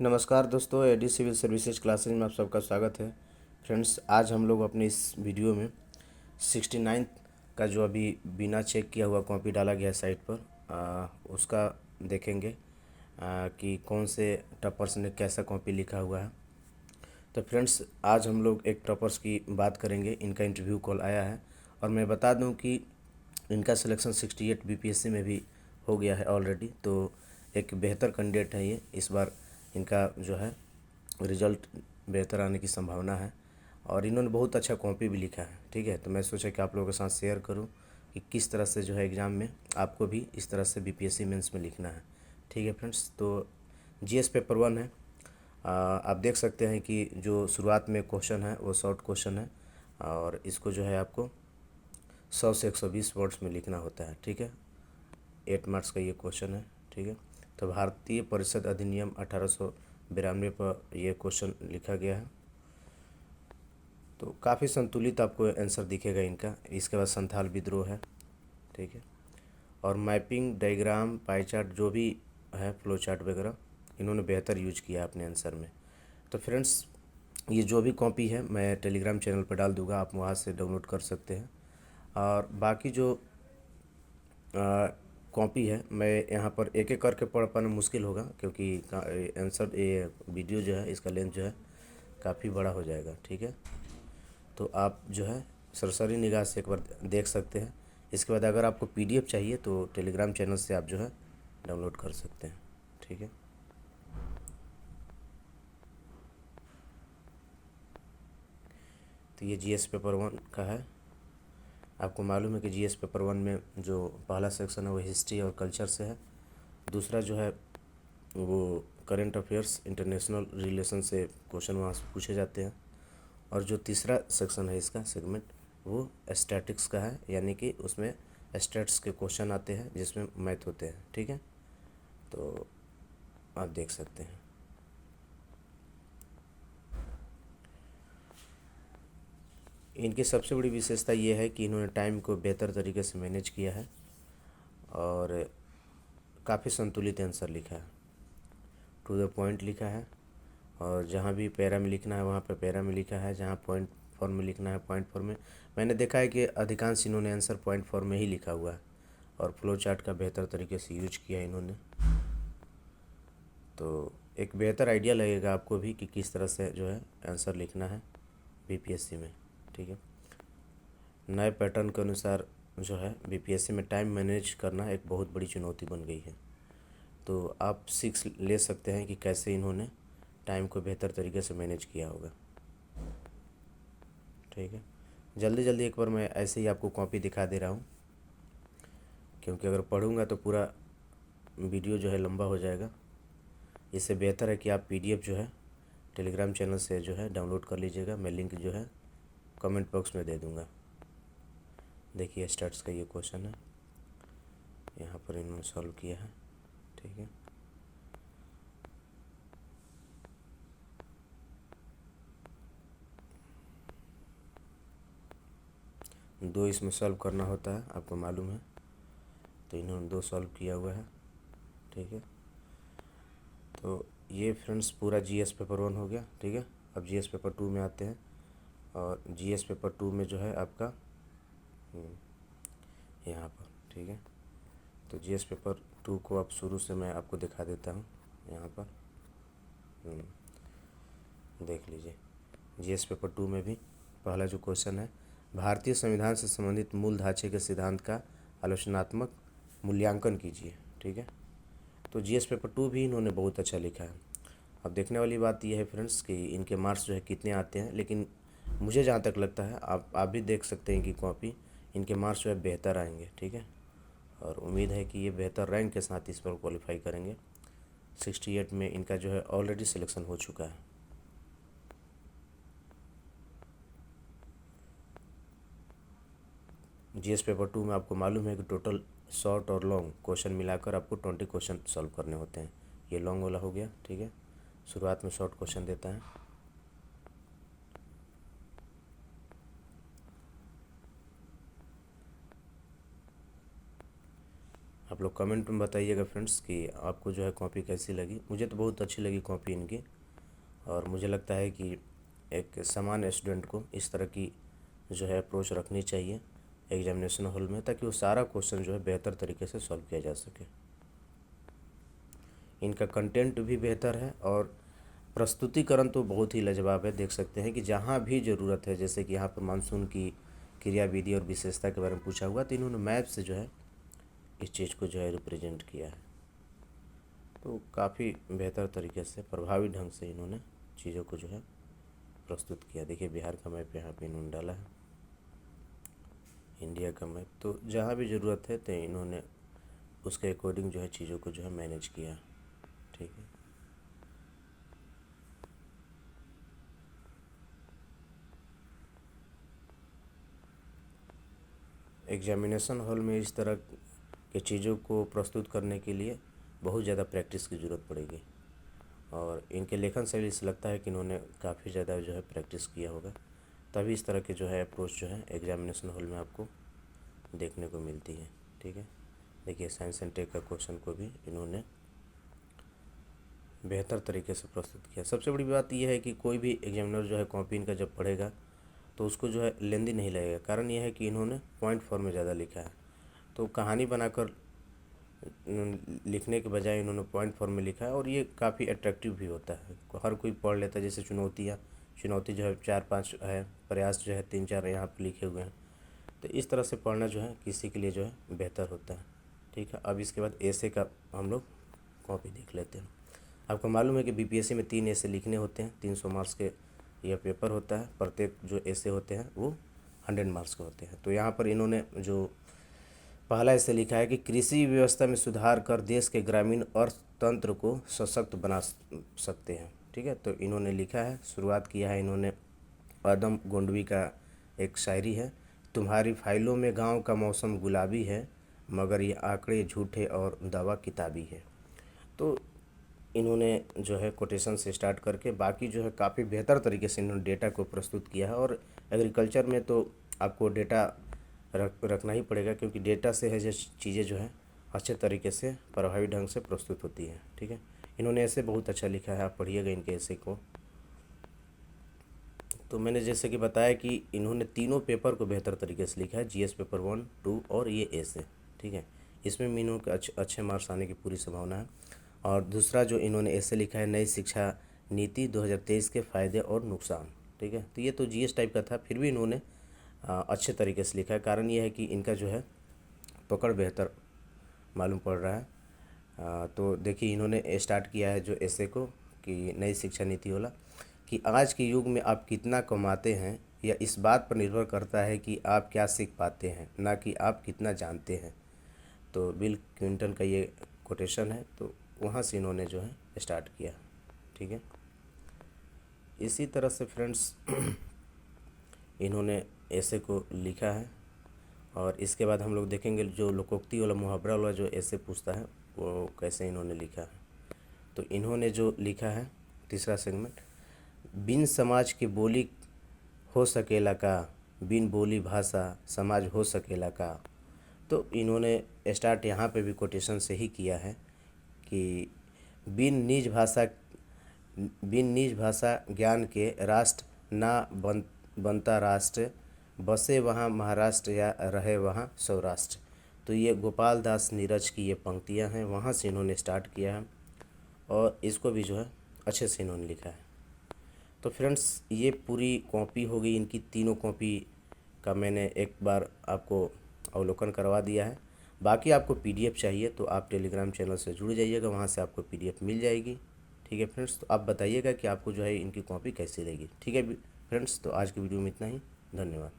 नमस्कार दोस्तों, AD civil services classes में आप सबका स्वागत है। फ्रेंड्स, आज हम लोग अपने इस वीडियो में 69 का जो अभी बिना चेक किया हुआ कॉपी डाला गया है साइट पर, उसका देखेंगे कि कौन से टॉपर्स ने कैसा कॉपी लिखा हुआ है। तो फ्रेंड्स, आज हम लोग एक टॉपर्स की बात करेंगे। इनका इंटरव्यू कॉल आया है और मैं बता दूं कि इनका सिलेक्शन 68 बीपीएससी में भी हो गया है ऑलरेडी। तो एक बेहतर कैंडिडेट है ये। इस बार इनका जो है रिज़ल्ट बेहतर आने की संभावना है और इन्होंने बहुत अच्छा कॉपी भी लिखा है। ठीक है, तो मैं सोचा कि आप लोगों के साथ शेयर करूं कि किस तरह से जो है एग्ज़ाम में आपको भी इस तरह से बीपीएससी मेंस में लिखना है। ठीक है फ्रेंड्स, तो जीएस पेपर 1 है। आप देख सकते हैं कि जो शुरुआत में क्वेश्चन है वो शॉर्ट क्वेश्चन है और इसको जो है आपको 100 से 120 वर्ड्स में लिखना होता है। ठीक है, 8 मार्क्स का ये क्वेश्चन है। ठीक है, तो भारतीय परिषद अधिनियम 1892 पर यह क्वेश्चन लिखा गया है। तो काफ़ी संतुलित आपको आंसर दिखेगा इनका। इसके बाद संथाल विद्रोह है। ठीक है, और मैपिंग, डायग्राम, पाई चार्ट जो भी है, फ्लो चार्ट वगैरह इन्होंने बेहतर यूज किया अपने आंसर में। तो फ्रेंड्स, ये जो भी कॉपी है मैं टेलीग्राम चैनल पर डाल दूंगा, आप वहाँ से डाउनलोड कर सकते हैं। और बाकी जो कॉपी है मैं यहाँ पर एक एक करके पढ़ पाना मुश्किल होगा, क्योंकि आंसर ये वीडियो जो है इसका लेंथ जो है काफ़ी बड़ा हो जाएगा। ठीक है, तो आप जो है सरसरी निगाह से एक बार देख सकते हैं। इसके बाद अगर आपको पीडीएफ चाहिए तो टेलीग्राम चैनल से आप जो है डाउनलोड कर सकते हैं। ठीक है, तो ये जीएस पेपर 1 का है। आपको मालूम है कि जीएस पेपर 1 में जो पहला सेक्शन है वो हिस्ट्री और कल्चर से है। दूसरा जो है वो करंट अफेयर्स, इंटरनेशनल रिलेशन से क्वेश्चन वहाँ से पूछे जाते हैं। और जो तीसरा सेक्शन है इसका सेगमेंट वो स्टैटिक्स का है, यानी कि उसमें स्टैट्स के क्वेश्चन आते हैं जिसमें मैथ होते हैं। ठीक है, तो आप देख सकते हैं। इनकी सबसे बड़ी विशेषता ये है कि इन्होंने टाइम को बेहतर तरीके से मैनेज किया है और काफ़ी संतुलित आंसर लिखा है, टू द पॉइंट लिखा है। और जहाँ भी पैरा में लिखना है वहाँ पे पैरा में लिखा है, जहाँ पॉइंट फॉर्म में लिखना है पॉइंट फॉर्म में। मैंने देखा है कि अधिकांश इन्होंने आंसर पॉइंट फॉर्म में ही लिखा हुआ है और फ्लो चार्ट का बेहतर तरीके से यूज किया है इन्होंने। तो एक बेहतर आइडिया लगेगा आपको भी कि किस तरह से जो है आंसर लिखना है बीपीएससी में। ठीक है, नए पैटर्न के अनुसार जो है बीपीएससी में टाइम मैनेज करना एक बहुत बड़ी चुनौती बन गई है। तो आप सीख ले सकते हैं कि कैसे इन्होंने टाइम को बेहतर तरीके से मैनेज किया होगा। ठीक है, जल्दी जल्दी एक बार मैं ऐसे ही आपको कॉपी दिखा दे रहा हूँ, क्योंकि अगर पढ़ूंगा तो पूरा वीडियो जो है लंबा हो जाएगा। इससे बेहतर है कि आप पीडीएफ जो है टेलीग्राम चैनल से जो है डाउनलोड कर लीजिएगा। मैं लिंक जो है कमेंट बॉक्स में दे दूँगा। देखिए, स्टार्ट्स का ये क्वेश्चन है, यहाँ पर इन्होंने सॉल्व किया है। ठीक है, दो इसमें सॉल्व करना होता है, आपको मालूम है। तो इन्होंने 2 सॉल्व किया हुआ है। ठीक है, तो ये फ्रेंड्स पूरा जीएस पेपर 1 हो गया। ठीक है, अब जीएस पेपर 2 में आते हैं। और जीएस पेपर 2 में जो है आपका यहाँ पर, ठीक है, तो जीएस पेपर 2 को अब शुरू से मैं आपको दिखा देता हूँ। यहाँ पर देख लीजिए, जीएस पेपर 2 में भी पहला जो क्वेश्चन है, भारतीय संविधान से संबंधित मूल ढांचे के सिद्धांत का आलोचनात्मक मूल्यांकन कीजिए। ठीक है, तो जीएस पेपर 2 भी इन्होंने बहुत अच्छा लिखा है। अब देखने वाली बात यह है फ्रेंड्स कि इनके मार्क्स जो है कितने आते हैं, लेकिन मुझे जहाँ तक लगता है आप भी देख सकते हैं कि कॉपी इनके मार्क्स जो है बेहतर आएंगे। ठीक है, और उम्मीद है कि ये बेहतर रैंक के साथ इस पर क्वालिफाई करेंगे। 68 में इनका जो है ऑलरेडी सिलेक्शन हो चुका है। जीएस पेपर 2 में आपको मालूम है कि टोटल शॉर्ट और लॉन्ग क्वेश्चन मिलाकर आपको 20 क्वेश्चन सॉल्व करने होते हैं। ये लॉन्ग वाला हो गया। ठीक है, शुरुआत में शॉर्ट क्वेश्चन देता है। आप आप लोग कमेंट में बताइएगा फ्रेंड्स कि आपको जो है कॉपी कैसी लगी। मुझे तो बहुत अच्छी लगी कॉपी इनकी, और मुझे लगता है कि एक सामान्य स्टूडेंट को इस तरह की जो है अप्रोच रखनी चाहिए एग्जामिनेशन हॉल में, ताकि वो सारा क्वेश्चन जो है बेहतर तरीके से सॉल्व किया जा सके। इनका कंटेंट भी बेहतर है और प्रस्तुतिकरण तो बहुत ही लाजवाब है। देख सकते हैं कि जहाँ भी ज़रूरत है, जैसे कि यहाँ पर मानसून की क्रियाविधि और विशेषता के बारे में पूछा हुआ, तो इन्होंने मैप से जो है इस चीज़ को जो है रिप्रेजेंट किया है। तो काफ़ी बेहतर तरीके से, प्रभावी ढंग से इन्होंने चीज़ों को जो है प्रस्तुत किया। देखिए बिहार का मैप यहाँ पे इन्होंने डाला है, इंडिया का मैप। तो जहाँ भी ज़रूरत है तो इन्होंने उसके अकॉर्डिंग जो है चीज़ों को जो है मैनेज किया। ठीक है, एग्जामिनेशन हॉल में इस तरह के चीज़ों को प्रस्तुत करने के लिए बहुत ज़्यादा प्रैक्टिस की ज़रूरत पड़ेगी, और इनके लेखन शैली से लगता है कि इन्होंने काफ़ी ज़्यादा जो है प्रैक्टिस किया होगा, तभी इस तरह के जो है अप्रोच जो है एग्जामिनेशन हॉल में आपको देखने को मिलती है। ठीक है, देखिए साइंस एंड टेक का क्वेश्चन को भी इन्होंने बेहतर तरीके से प्रस्तुत किया। सबसे बड़ी बात यह है कि कोई भी एग्जामिनर जो है कॉपी इनका जब पढ़ेगा तो उसको जो है लेंदी नहीं लगेगा। कारण यह है कि इन्होंने पॉइंट फॉर्म में ज़्यादा लिखा है, तो कहानी बनाकर लिखने के बजाय इन्होंने पॉइंट फॉर्म में लिखा है, और ये काफ़ी अट्रैक्टिव भी होता है, हर कोई पढ़ लेता है। जैसे चुनौती जो है 4-5 है, प्रयास जो है 3-4 यहाँ पर लिखे हुए हैं। तो इस तरह से पढ़ना जो है किसी के लिए जो है बेहतर होता है। ठीक है, अब इसके बाद ऐसे का हम लोग कॉपी देख लेते हैं। आपको मालूम है कि बीपीएससी में 3 ऐसे लिखने होते हैं, 300 मार्क्स के यह पेपर होता है। प्रत्येक जो ऐसे होते हैं वो 100 मार्क्स के होते हैं। तो यहाँ पर इन्होंने जो पहला ऐसे लिखा है कि कृषि व्यवस्था में सुधार कर देश के ग्रामीण अर्थतंत्र को सशक्त बना सकते हैं। ठीक है, तो इन्होंने लिखा है, शुरुआत किया है इन्होंने आदम गोंडवी का एक शायरी है, तुम्हारी फाइलों में गांव का मौसम गुलाबी है, मगर ये आंकड़े झूठे और दावा किताबी है। तो इन्होंने जो है कोटेशन से स्टार्ट करके बाकी जो है काफ़ी बेहतर तरीके से इन्होंने डेटा को प्रस्तुत किया है। और एग्रीकल्चर में तो आपको डेटा रखना ही पड़ेगा, क्योंकि डेटा से है जो चीज़ें जो है अच्छे तरीके से प्रभावी ढंग से प्रस्तुत होती है। ठीक है, इन्होंने ऐसे बहुत अच्छा लिखा है, आप पढ़िएगा इनके ऐसे को। तो मैंने जैसे कि बताया कि इन्होंने तीनों पेपर को बेहतर तरीके से लिखा है, जीएस पेपर 1, 2 और ये ऐसे। ठीक है, इसमें भी इन्होंने अच्छे मार्क्स आने की पूरी संभावना है। और दूसरा जो इन्होंने ऐसे लिखा है, नई शिक्षा नीति 2023 के फ़ायदे और नुकसान। ठीक है, तो ये तो जीएस टाइप का था, फिर भी इन्होंने अच्छे तरीके से लिखा है। कारण ये है कि इनका जो है पकड़ बेहतर मालूम पड़ रहा है। तो देखिए इन्होंने स्टार्ट किया है जो ऐसे को, कि नई शिक्षा नीति वाला, कि आज के युग में आप कितना कमाते हैं यह इस बात पर निर्भर करता है कि आप क्या सीख पाते हैं, ना कि आप कितना जानते हैं। तो बिल क्लिंटन का ये कोटेशन है, तो वहाँ से इन्होंने जो है स्टार्ट किया। ठीक है, इसी तरह से फ्रेंड्स इन्होंने ऐसे को लिखा है। और इसके बाद हम लोग देखेंगे जो लोकोक्ति वाला, मुहावरा वाला जो ऐसे पूछता है वो कैसे इन्होंने लिखा है। तो इन्होंने जो लिखा है तीसरा सेगमेंट, बिन समाज के बोली हो सकेला का, बिन बोली भाषा समाज हो सकेला का। तो इन्होंने स्टार्ट यहाँ पे भी कोटेशन से ही किया है कि बिन निज भाषा ज्ञान के राष्ट्र ना बनता राष्ट्र, बसे वहाँ महाराष्ट्र या रहे वहाँ सौराष्ट्र। तो ये गोपाल दास नीरज की ये पंक्तियाँ हैं, वहाँ से इन्होंने स्टार्ट किया है, और इसको भी जो है अच्छे से इन्होंने लिखा है। तो फ्रेंड्स ये पूरी कॉपी हो गई, इनकी तीनों कॉपी का मैंने एक बार आपको अवलोकन करवा दिया है। बाकी आपको पीडीएफ चाहिए तो आप टेलीग्राम चैनल से जुड़ जाइएगा, वहाँ से आपको पीडीएफ मिल जाएगी। ठीक है फ्रेंड्स, तो आप बताइएगा कि आपको जो है इनकी कॉपी कैसी लगी। ठीक है फ्रेंड्स, तो आज की वीडियो में इतना ही, धन्यवाद।